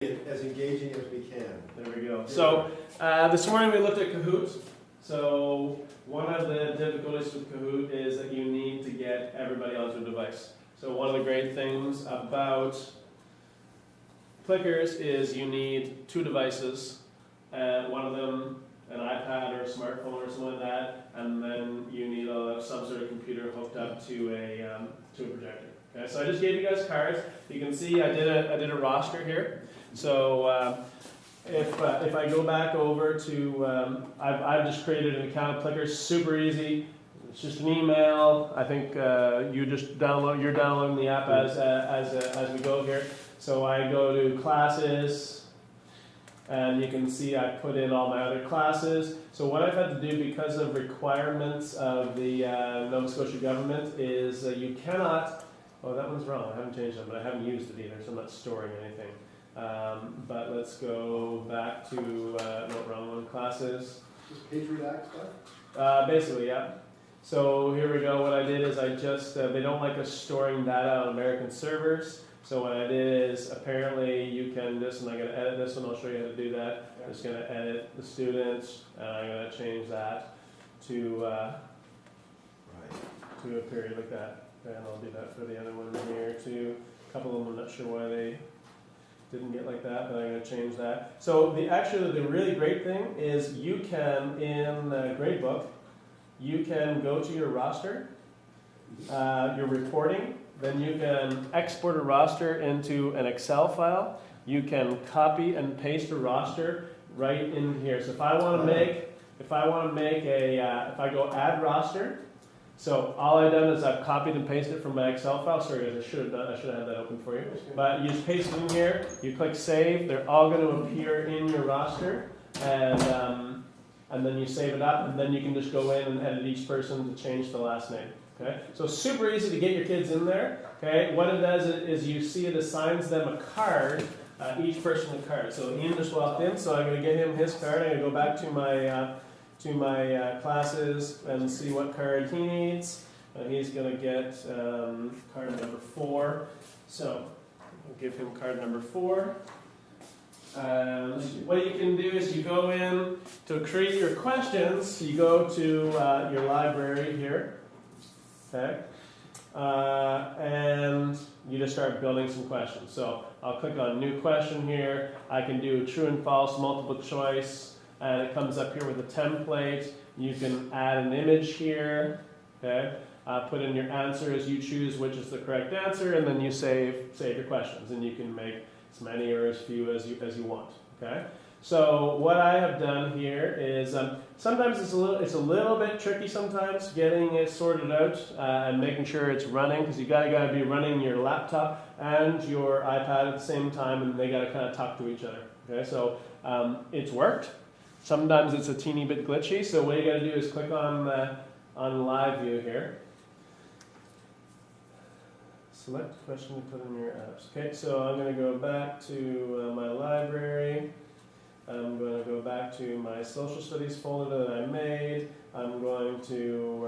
as engaging as we can. There we go. So this morning we looked at Kahoot. So one of the difficulties with Kahoot is that you need to get everybody onto a device. So one of the great things about Plickers is you need two devices, one of them an iPad or a smartphone or something like that, and then you need some sort of computer hooked up to a projector. Okay, so I just gave you guys cards. You can see I did a roster here. So if I go back over to, I've just created an account of Plickers, super easy. It's just an email. I think you're downloading the app as we go here. So I go to classes, and you can see I put in all my other classes. So what I've had to do because of requirements of the Nova Scotia government is you cannot, oh that one's wrong, I haven't changed it, but I haven't used it either, so I'm not storing anything. But let's go back to, no, wrong one, classes. Just Patriot Act stuff? Basically, yeah. So here we go, what I did is I just, they don't like us storing data on American servers. So what I did is apparently you can, and I'm going to edit this one, I'll show you how to do that. I'm just going to edit the students, and I'm going to change that to a period like that. And I'll do that for the other one here too. A couple of them, I'm not sure why they didn't get like that, but I'm going to change that. So the really great thing is you can, in the gradebook, you can go to your roster, your reporting, then you can export a roster into an Excel file. You can copy and paste a roster right in here. So if I want to make, if I go add roster, so all I've done is I've copied and pasted it from my Excel file. Sorry guys, I should have had that open for you. But you just paste it in here, you click save, they're all going to appear in your roster, and then you save it up, and then you can just go in and edit each person to change the last name. Okay? So super easy to get your kids in there. Okay? What it does is you see it assigns them a card, each person a card. So Ian just walked in, so I'm going to get him his card. I'm going to go back to my classes and see what card he needs. He's going to get card number 4. So I'll give him card number 4. What you can do is you go in to create your questions. You go to your library here. Okay, and you just start building some questions. So I'll click on new question here. I can do true and false, multiple choice, and it comes up here with a template. You can add an image here. Okay, put in your answer as you choose which is the correct answer, and then you save your questions, and you can make as many or as few as you want. Okay. So what I have done here is sometimes it's a little bit tricky sometimes getting it sorted out and making sure it's running, because you gotta be running your laptop and your iPad at the same time, and they gotta kind of talk to each other. Okay, so it's worked. Sometimes it's a teeny bit glitchy. So what you gotta do is click on live view here. Select question to put in your apps. Okay, so I'm going to go back to my library. I'm going to go back to my Social Studies folder that I made. I'm going to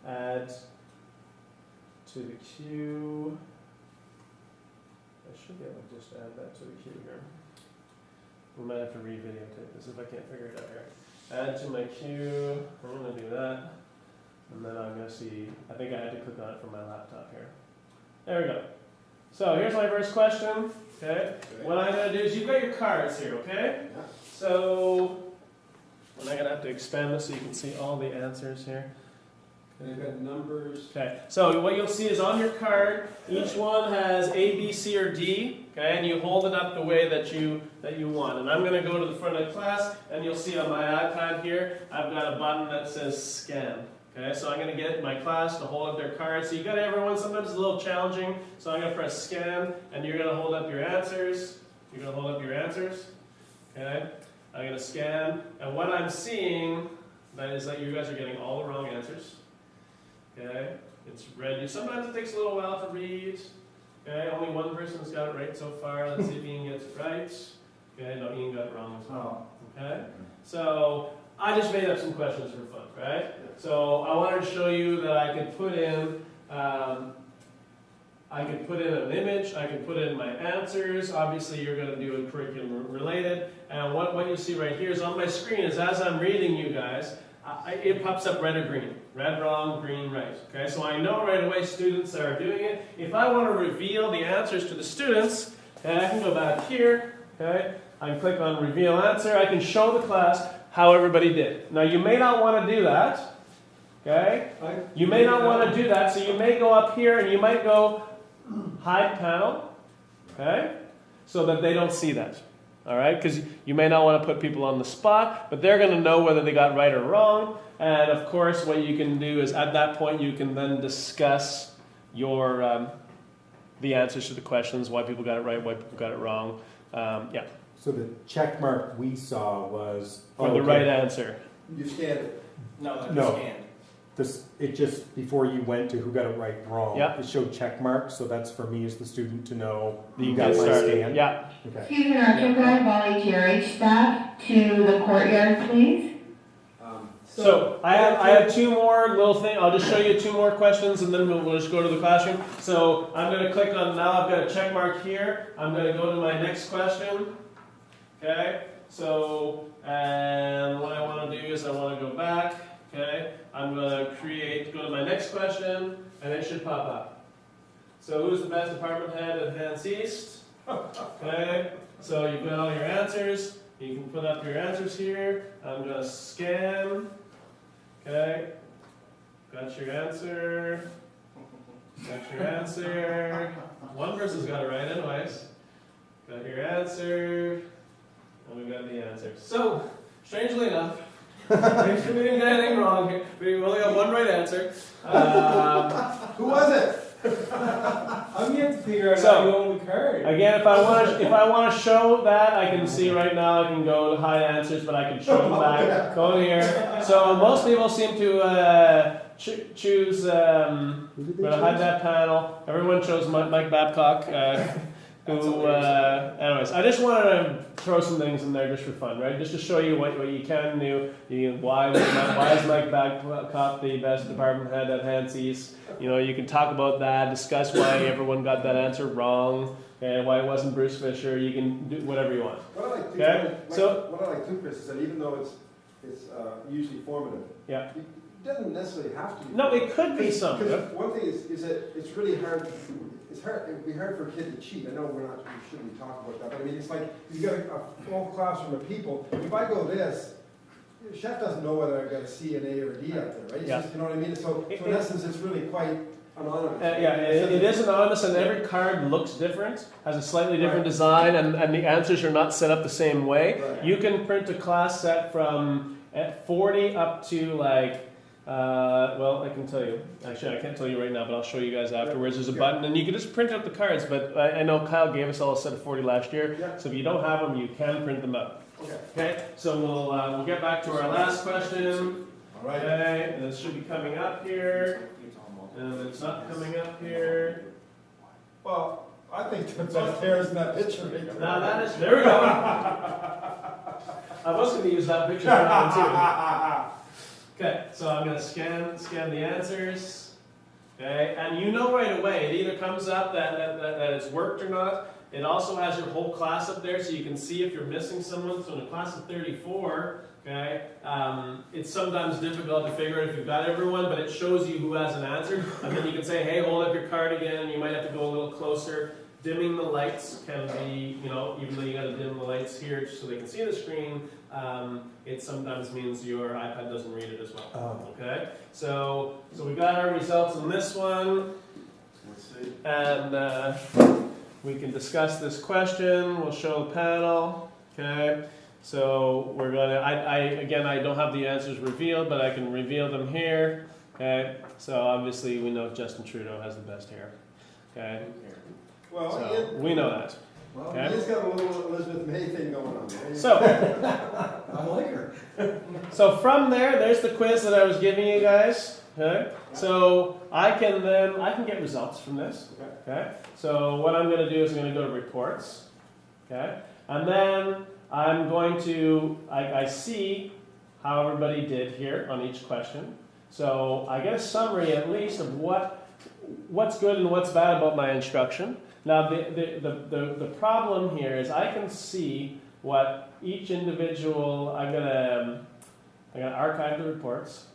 add to the queue. I should be able to just add that to the queue here. We might have to re-videotape this if I can't figure it out here. Add to my queue. I'm going to do that. And then I'm going to see, I think I had to click on it from my laptop here. There we go. So here's my first question. Okay. What I'm going to do is you've got your cards here, okay? Yeah. So, and I'm going to have to expand this so you can see all the answers here. They've got numbers. Okay. So what you'll see is on your card, each one has A, B, C, or D. Okay, and you hold it up the way that you want. And I'm going to go to the front of the class, and you'll see on my iPad here, I've got a button that says scan. Okay, so I'm going to get my class to hold up their cards. So you got everyone, sometimes it's a little challenging. So I'm going to press scan, and you're going to hold up your answers. You're going to hold up your answers. Okay, I'm going to scan, and what I'm seeing is that you guys are getting all the wrong answers. Okay, it's red. Sometimes it takes a little while to read. Okay, only one person's got it right so far. Let's see if Ian gets it right. Okay, no, Ian got it wrong as well. Okay, so I just made up some questions for fun, right? So I wanted to show you that I could put in, I I can put in an image, I can put in my answers. Obviously, you're going to do a curriculum related. And what you see right here is on my screen is as I'm reading you guys, it pops up red or green. Red wrong, green right. Okay, so I know right away students are doing it. If I want to reveal the answers to the students, okay, I can go back here. Okay, I can click on reveal answer. I can show the class how everybody did. Now you may not want to do that. Okay, you may not want to do that, so you may go up here and you might go hide panel. Okay, so that they don't see that. All right, because you may not want to put people on the spot, but they're going to know whether they got right or wrong. And of course, what you can do is at that point you can then discuss your the answers to the questions, why people got it right, why people got it wrong. Yeah. So the check mark we saw was For the right answer. You scanned it. No. It just before you went to who got it right wrong. Yeah. It showed check marks, so that's for me as the student to know You you got got my started. scan. Yeah. Okay. Excuse me, Dr. Could I volunteer each staff to the courtyard, please? So I have two more little things. I'll just show you two more questions, and then we'll just go to the classroom. So I'm going to click on now. I've got a check mark here. I'm going to go to my next question. Okay. So and what I want to do is I want to go back. Okay. I'm going to go to my next question, and it should pop up. So who's the best department head at Hans East? Okay. So you've got all your answers. You can put up your answers here. I'm going to scan. Okay. Got your answer. Got your answer. One person's got it right anyways. Got your answer. And we've got the answer. So, strangely enough, we didn't get anything wrong here. We only got one right answer. Who was it? I'm yet to figure out how you own the card. Again, if I want to show that, I can see right now. I can go to hide answers, but I can show them back. Go here. So most people seem to choose. Hide that panel. Everyone chose Mike Babcock. Anyways, I just wanted to throw some things in there just for fun, right? Just to show you what you can do. Why is Mike Babcock the best department head at Hans East? You can talk about that, discuss why everyone got that answer wrong, and why it wasn't Bruce Fisher. You can do whatever you want. What I like too, Okay? what I like too, Chris, is that even though it's usually formative, Yeah. it doesn't necessarily have to be. No, it could be something. Because one thing is that it's really hard. It would be hard for a kid to cheat. I know we shouldn't talk about that, but I mean, it's like you've got a full classroom of people. If I go this, the chef doesn't know whether I've got a C, an A, or a D up there, right? It's just, you know what I mean? So in essence, it's really quite anonymous. It is anonymous, and every card looks different, has a slightly different design, and the answers are not set up the same way. Right. You can print a class set from 40 up to well, I can tell you. Actually, I can't tell you right now, but I'll show you guys afterwards. There's a button, and you can just print out the cards. But I know Kyle gave us all a set of 40 last year, so if you don't have them, you can print them out. Okay. So we'll get back to our last question. All right. Okay, and this should be coming up here, and it's not coming up here. Well, I think the best hair is in that picture. Now that is there we go. I was going to use that picture for that one too. Okay, so I'm going to scan the answers. Okay, and you know right away, it either comes up that it's worked or not. It also has your whole class up there, so you can see if you're missing someone. So in a class of 34, okay, it's sometimes difficult to figure out if you've got everyone, but it shows you who has an answer. And then you can say, hey, hold up your card again. You might have to go a little closer. Dimming the lights can be, even though you got to dim the lights here so they can see the screen, it sometimes means your iPad doesn't read it as well. Okay, so we got our results on this one. Let's see. And we can discuss this question. We'll show the panel. Okay, so we're gonna. I don't have the answers revealed, but I can reveal them here. Okay, so obviously we know Justin Trudeau has the best hair. Okay. Well, So we know that. well, Okay. he's got a little Elizabeth May thing going on there. So, I like her. so from there's the quiz that I was giving you guys. Okay. So I can get results from this. Okay. So what I'm going to do is I'm going to go to reports. Okay. And then I'm going to I see how everybody did here on each question. So I get a summary at least of what's good and what's bad about my instruction. Now, the problem here is I can see what each individual, I'm gonna archive the reports,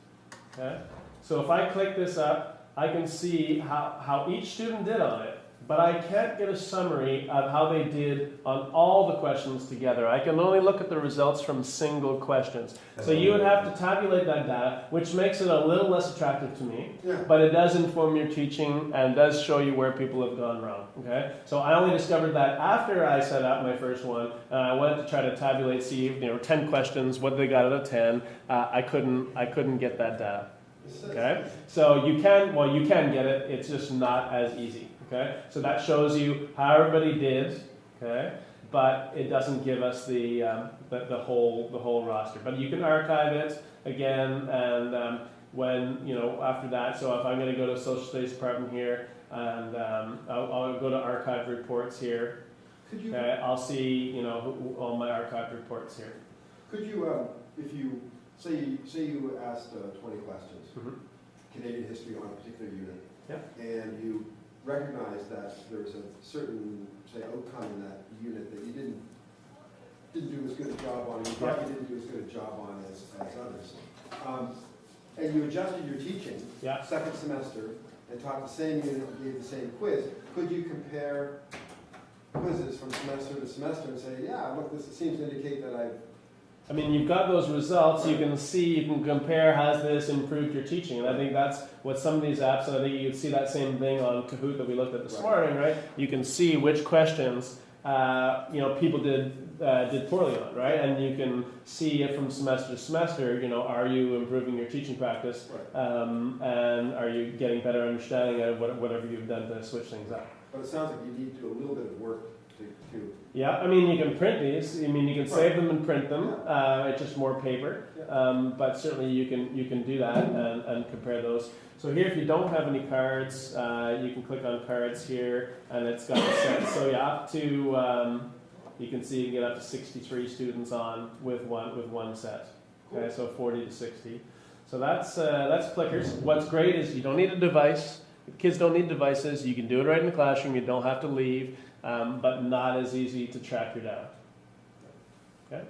okay? So if I click this up, I can see how each student did on it, but I can't get a summary of how they did on all the questions together. I can only look at the results from single questions. So you would have to tabulate that data, which makes it a little less attractive to me, but it does inform your teaching and does show you where people have gone wrong, okay? So I only discovered that after I set up my first one, and I went to try to tabulate, see, 10 questions, what they got out of 10, I couldn't get that data, okay? So you can get it, it's just not as easy. Okay, so that shows you how everybody did. Okay, but it doesn't give us the whole roster. But you can archive it again, and when after that. So if I'm going to go to Social Studies Department here, and I'll go to Archive Reports here. Okay, I'll see all my archived reports here. Could you, if you say you asked 20 questions, Canadian history on a particular unit, and you recognize that there was a certain, say, outcome in that unit that you didn't do as good a job on, and you thought you didn't do as good a job on as others. And you adjusted your teaching second semester and taught the same unit and gave the same quiz. Could you compare quizzes from semester to semester and say, yeah, look, this seems to indicate that I mean, you've got those results, you can see, you can compare, has this improved your teaching? And I think that's what some of these apps, and I think you can see that same thing on Kahoot that we looked at this morning, right? You can see which questions, people did poorly on, right? And you can see it from semester to semester, are you improving your teaching practice? And are you getting better understanding of whatever you've done to switch things up? But it sounds like you need to do a little bit of work to Yeah, I mean, you can print these. I mean, you can save them and print them. It's just more paper. But certainly you can do that and compare those. So here, if you don't have any cards, you can click on cards here, and it's got a set. So up to, you can see you can get up to 63 students on with one set. Okay, so 40 to 60. So that's Plickers. What's great is you don't need a device. Kids don't need devices. You can do it right in the classroom. You don't have to leave. But not as easy to track your data. Okay.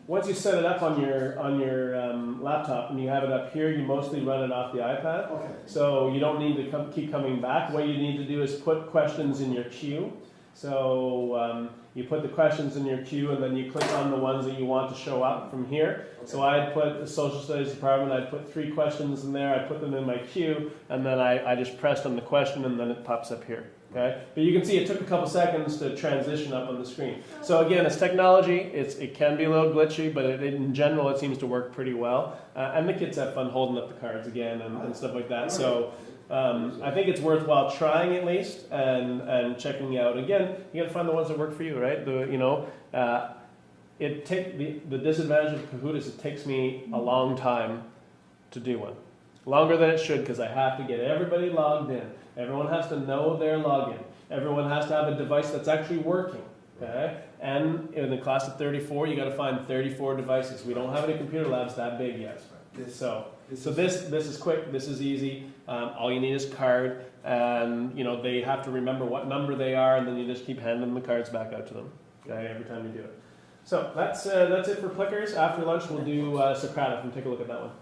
Once you set it up on your laptop and you have it up here, you mostly run it off the iPad. Okay. So you don't need to keep coming back. What you need to do is put questions in your queue. So you put the questions in your queue, and then you click on the ones that you want to show up from here. Okay. So I'd put the Social Studies Department, I'd put 3 questions in there, I put them in my queue, and then I just pressed on the question, and then it pops up here. Okay, but you can see it took a couple seconds to transition up on the screen. So again, it's technology. It can be a little glitchy, but in general, it seems to work pretty well. And the kids have fun holding up the cards again and stuff like that. So I think it's worthwhile trying at least and checking out. Again, you got to find the ones that work for you, right? The disadvantage of Kahoot is it takes me a long time to do one. Longer than it should, because I have to get everybody logged in. Everyone has to know their login. Everyone has to have a device that's actually working. Okay? And in the class of 34, you got to find 34 devices. We don't have any computer labs that big yet. So this is quick. This is easy. All you need is a card, and they have to remember what number they are, and then you just keep handing the cards back out to them. Okay? Every time you do it. So that's it for Plickers. After lunch, we'll do Socrative and take a look at that one.